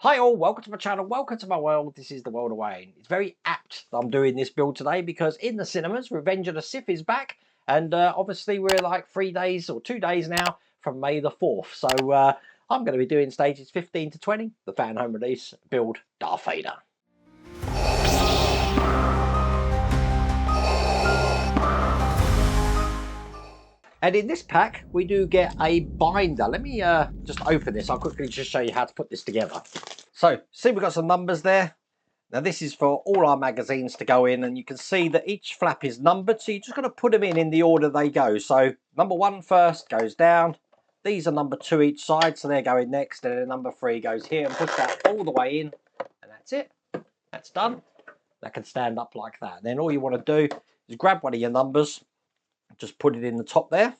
Hi all, welcome to my channel, welcome to my world. This is the world of Wayne. It's very apt that I'm doing this build today because in the cinemas, Revenge of the Sith is back. And obviously we're like 3 days or 2 days now from May the 4th. So I'm going to be doing stages 15 to 20, the Fanhome release, build Darth Vader. And in this pack, we do get a binder. Let me just open this. I'll quickly just show you how to put this together. So, see we've got some numbers there. Now this is for all our magazines to go in, and you can see that each flap is numbered. So you're just going to put them in the order they go. So number 1 first goes down. These are number 2 each side, so they're going next. And then number 3 goes here, and push that all the way in. And that's it. That's done. That can stand up like that. And then all you want to do is grab one of your numbers. Just put it in the top there,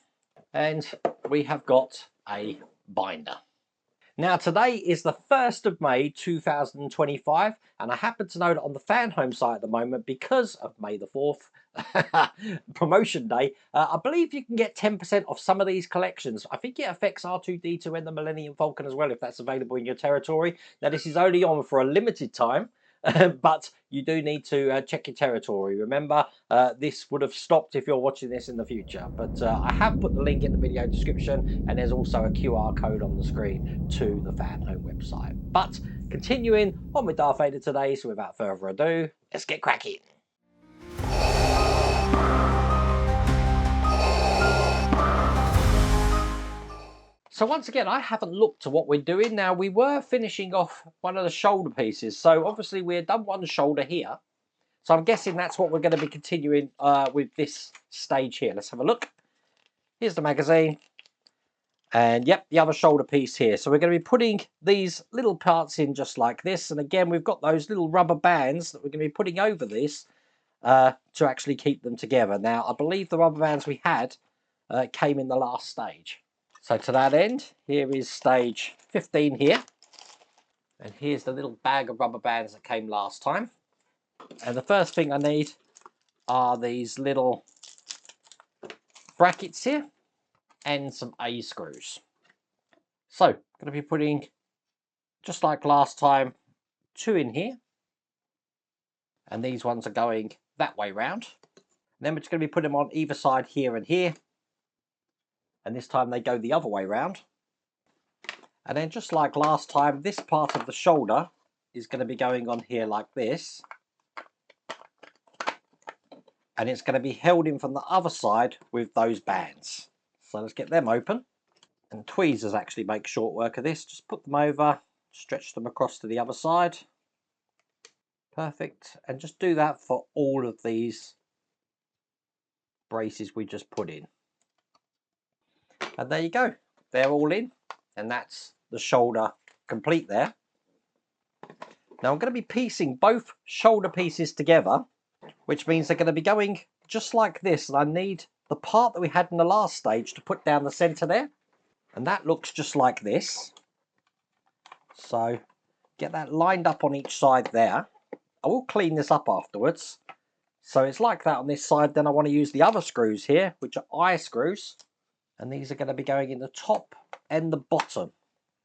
and we have got a binder. Now today is the 1st of May 2025, and I happen to know that on the Fanhome site at the moment, because of May the 4th promotion day, I believe you can get 10% off some of these collections. I think it affects R2-D2 and the Millennium Falcon as well, if that's available in your territory. Now this is only on for a limited time. But you do need to check your territory. Remember, this would have stopped if you're watching this in the future. But I have put the link in the video description, and there's also a QR code on the screen to the Fanhome website. But continuing on with Darth Vader today, so without further ado, let's get cracking. So once again, I haven't looked at what we're doing. Now, we were finishing off one of the shoulder pieces. So obviously we've done one shoulder here. So I'm guessing that's what we're going to be continuing with this stage here. Let's have a look. Here's the magazine. And yep, the other shoulder piece here. So we're going to be putting these little parts in just like this. And again, we've got those little rubber bands that we're going to be putting over this to actually keep them together. Now, I believe the rubber bands we had came in the last stage. So to that end, here is stage 15 here. And here's the little bag of rubber bands that came last time. And the first thing I need are these little brackets here and some A screws. So, going to be putting, just like last time, 2 in here. And these ones are going that way round. And then we're just going to be putting them on either side here and here. And this time they go the other way round. And then just like last time, this part of the shoulder is going to be going on here like this. And it's going to be held in from the other side with those bands. So let's get them open. And tweezers actually make short work of this. Just put them over, stretch them across to the other side. Perfect. And just do that for all of these braces we just put in. And there you go. They're all in. And that's the shoulder complete there. Now I'm going to be piecing both shoulder pieces together, which means they're going to be going just like this. And I need the part that we had in the last stage to put down the center there. And that looks just like this. So get that lined up on each side there. I will clean this up afterwards. So it's like that on this side. Then I want to use the other screws here, which are eye screws. And these are going to be going in the top and the bottom.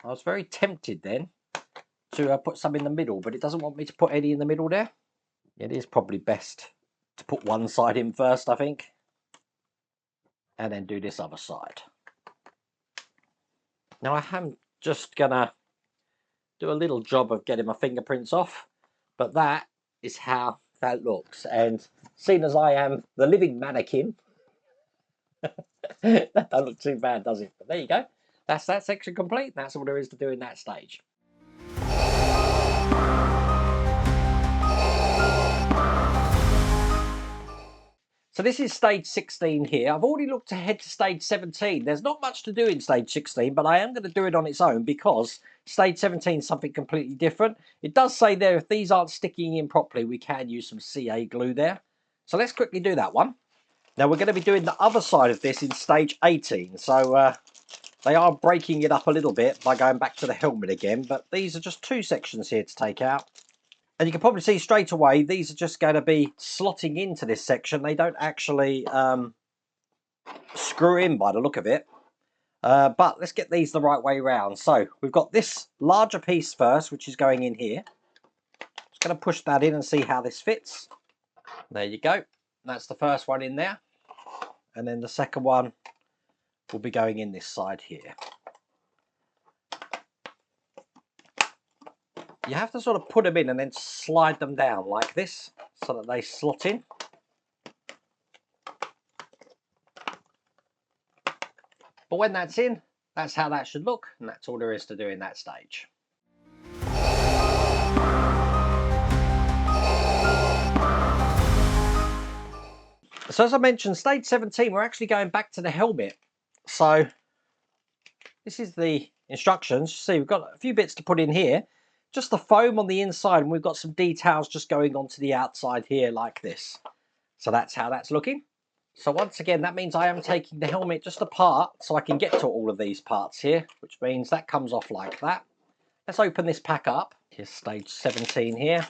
I was very tempted then to put some in the middle, but it doesn't want me to put any in the middle there. It is probably best to put one side in first, I think. And then do this other side. Now I am just going to do a little job of getting my fingerprints off. But that is how that looks. And seeing as I am the living mannequin, that doesn't look too bad, does it? But there you go. That's that section complete. That's all there is to do in that stage. So this is stage 16 here. I've already looked ahead to stage 17. There's not much to do in stage 16, but I am going to do it on its own because stage 17 is something completely different. It does say there, if these aren't sticking in properly, we can use some CA glue there. So let's quickly do that one. Now we're going to be doing the other side of this in stage 18. So they are breaking it up a little bit by going back to the helmet again. But these are just 2 sections here to take out. And you can probably see straight away, these are just going to be slotting into this section. They don't actually screw in by the look of it. But let's get these the right way round. So we've got this larger piece first, which is going in here. Just going to push that in and see how this fits. There you go. That's the first one in there. And then the second one will be going in this side here. You have to sort of put them in and then slide them down like this so that they slot in. But when that's in, that's how that should look, and that's all there is to do in that stage. So as I mentioned, stage 17, we're actually going back to the helmet. So this is the instructions. You see, we've got a few bits to put in here. Just the foam on the inside, and we've got some details just going onto the outside here like this. So that's how that's looking. So once again, that means I am taking the helmet just apart so I can get to all of these parts here, which means that comes off like that. Let's open this pack up. Here's stage 17 here.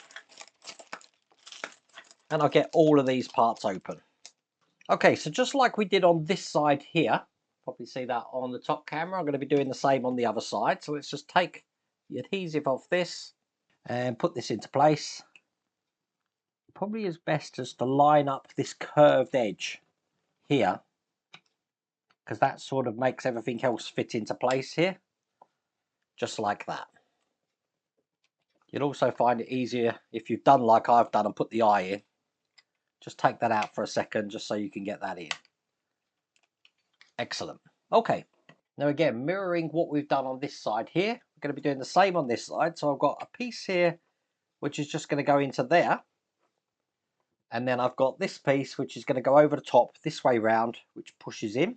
And I'll get all of these parts open. Okay, so just like we did on this side here, probably see that on the top camera, I'm going to be doing the same on the other side. So let's just take the adhesive off this and put this into place. Probably is best just to line up this curved edge here, because that sort of makes everything else fit into place here, just like that. You'll also find it easier if you've done like I've done and put the eye in. Just take that out for a second just so you can get that in. Excellent. Okay, now again, mirroring what we've done on this side here, we're going to be doing the same on this side. So I've got a piece here which is just going to go into there, and then I've got this piece which is going to go over the top this way round, which pushes in,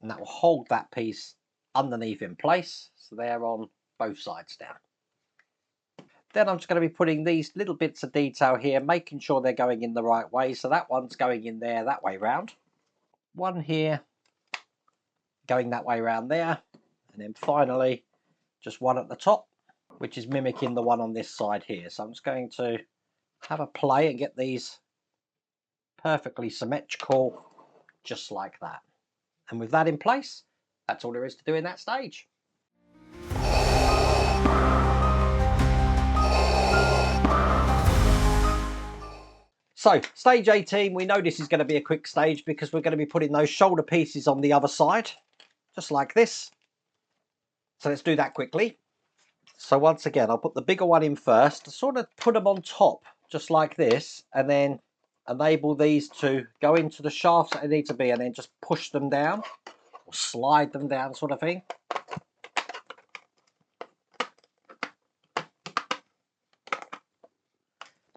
and that will hold that piece underneath in place. So they're on both sides now. Then I'm just going to be putting these little bits of detail here, making sure they're going in the right way. So that one's going in there that way round. One here going that way round there. And then finally, just one at the top, which is mimicking the one on this side here. So I'm just going to have a play and get these perfectly symmetrical, just like that. And with that in place, that's all there is to do in that stage. So, stage 18, we know this is going to be a quick stage because we're going to be putting those shoulder pieces on the other side, just like this. So let's do that quickly. So once again, I'll put the bigger one in first, sort of put them on top, just like this, and then enable these to go into the shafts that they need to be, and then just push them down, or slide them down sort of thing.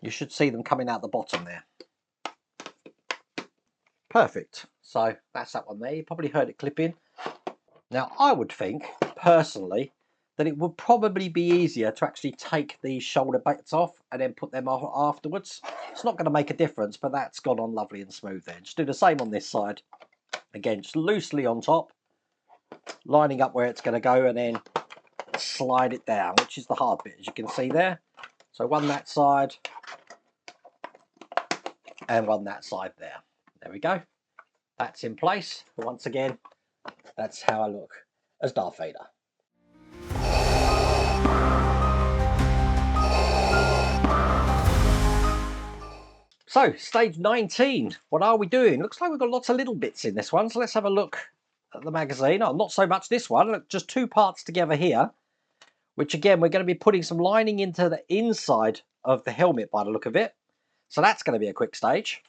You should see them coming out the bottom there. Perfect. So that's that one there. You probably heard it clip in. Now I would think, personally, that it would probably be easier to actually take these shoulder bits off and then put them off afterwards. It's not going to make a difference, but that's gone on lovely and smooth there. Just do the same on this side. Again, just loosely on top, lining up where it's going to go, and then slide it down, which is the hard bit, as you can see there. So one that side, and one that side there. There we go. That's in place. But once again, that's how I look as Darth Vader. So, stage 19. What are we doing? Looks like we've got lots of little bits in this one. So let's have a look at the magazine. Oh, not so much this one. Look, just two parts together here. Which again, we're going to be putting some lining into the inside of the helmet by the look of it. So that's going to be a quick stage.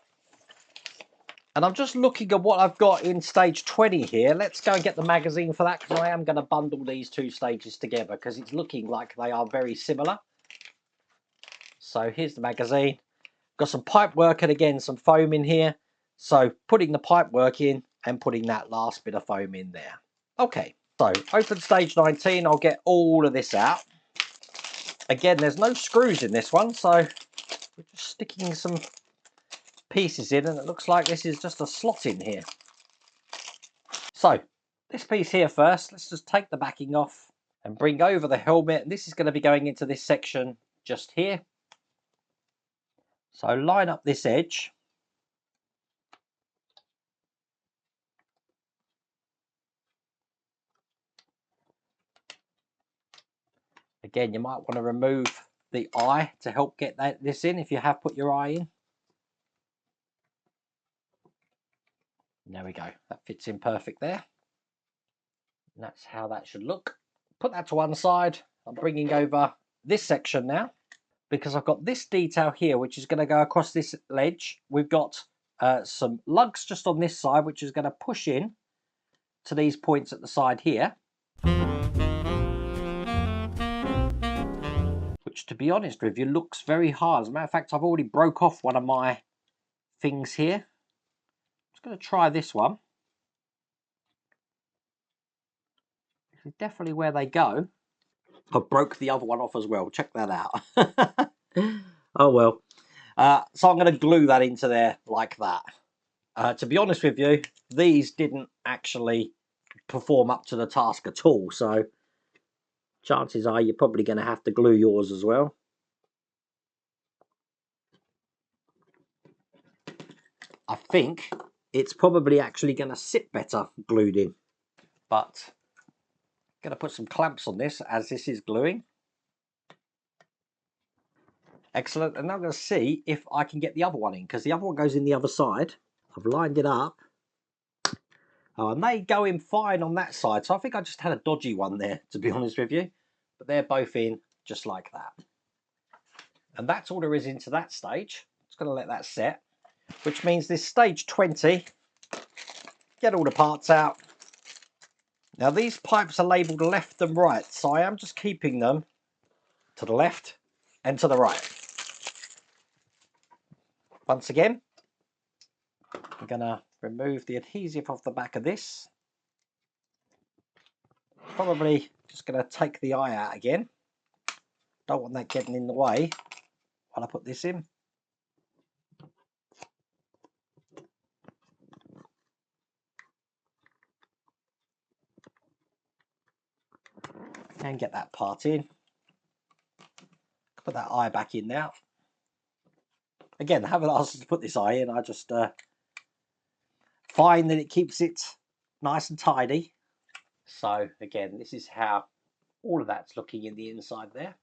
And I'm just looking at what I've got in stage 20 here. Let's go and get the magazine for that, because I am going to bundle these two stages together because it's looking like they are very similar. So here's the magazine. Got some pipe work and again some foam in here. So putting the pipe work in and putting that last bit of foam in there. Okay, so open stage 19. I'll get all of this out. Again, there's no screws in this one, so we're just sticking some pieces in, and it looks like this is just a slot in here. So this piece here first, let's just take the backing off and bring over the helmet, and this is going to be going into this section just here. So line up this edge, Again, you might want to remove the eye to help get this in if you have put your eye in. There we go. That fits in perfect there. And that's how that should look. Put that to one side. I'm bringing over this section now because I've got this detail here which is going to go across this ledge. We've got some lugs just on this side which is going to push in to these points at the side here. Which, to be honest with you, looks very hard. As a matter of fact, I've already broke off one of my things here. I'm just going to try this one. This is definitely where they go. I broke the other one off as well. Check that out. Oh well. So I'm going to glue that into there like that. To be honest with you, these didn't actually perform up to the task at all. So chances are you're probably going to have to glue yours as well. I think it's probably actually going to sit better glued in. But I'm going to put some clamps on this as this is gluing. Excellent. And now I'm going to see if I can get the other one in, because the other one goes in the other side. I've lined it up. Oh, and they go in fine on that side. So I think I just had a dodgy one there, to be honest with you. But they're both in just like that. And that's all there is into that stage. Just going to let that set. Which means this stage 20, get all the parts out. Now these pipes are labelled left and right, so I am just keeping them to the left and to the right. Once again, I'm going to remove the adhesive off the back of this. Probably just going to take the eye out again. Don't want that getting in the way while I put this in. And get that part in. Put that eye back in now. Again, I haven't asked to put this eye in. I just find that it keeps it nice and tidy. So again, this is how all of that's looking in the inside there.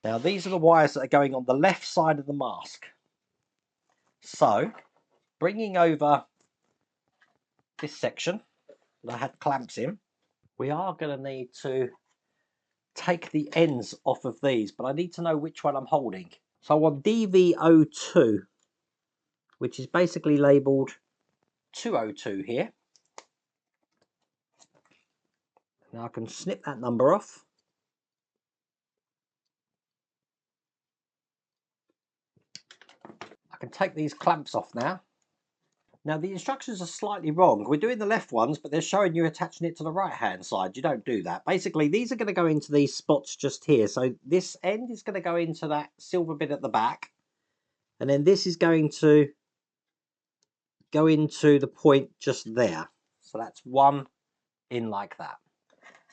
Now these are the wires that are going on the left side of the mask. So bringing over this section that I had clamps in, we are going to need to take the ends off of these, but I need to know which one I'm holding. So I want DV02, which is basically labelled 202 here. Now I can snip that number off. I can take these clamps off now. Now the instructions are slightly wrong. We're doing the left ones, but they're showing you attaching it to the right hand side. You don't do that. Basically, these are going to go into these spots just here. So this end is going to go into that silver bit at the back. And then this is going to go into the point just there. So that's one in like that.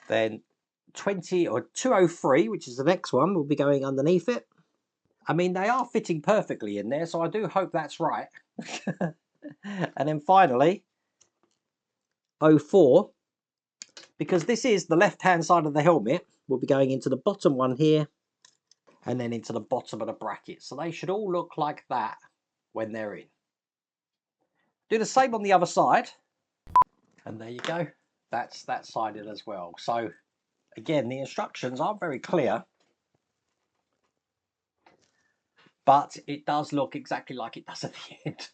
Then 20 or 203, which is the next one, will be going underneath it. I mean, they are fitting perfectly in there, so I do hope that's right. And then finally, 04, because this is the left-hand side of the helmet, will be going into the bottom one here, and then into the bottom of the bracket. So they should all look like that when they're in. Do the same on the other side, and there you go. That's that side in as well. So again, the instructions aren't very clear, but it does look exactly like it does at the end.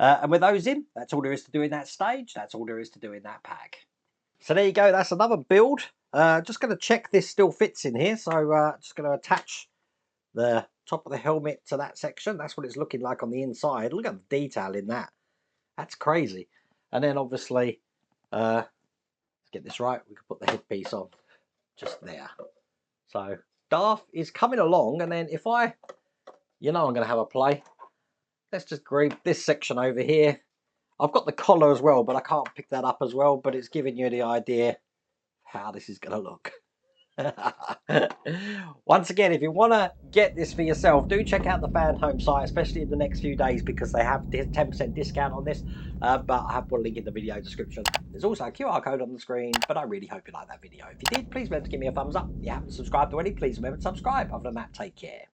And with those in, that's all there is to do in that stage. That's all there is to do in that pack. So there you go. That's another build. Just going to check this still fits in here. So just going to attach the top of the helmet to that section. That's what it's looking like on the inside. Look at the detail in that. That's crazy. And then obviously, let's get this right. We can put the headpiece on just there. So Darth is coming along. And then if I, I'm going to have a play. Let's just grab this section over here. I've got the collar as well, but I can't pick that up as well. But it's giving you the idea how this is going to look. Once again, if you want to get this for yourself, do check out the Fanhome site, especially in the next few days, because they have 10% discount on this. But I have put a link in the video description. There's also a QR code on the screen, but I really hope you like that video. If you did, please remember to give me a thumbs up. If you haven't subscribed already, please remember to subscribe. Other than that, take care.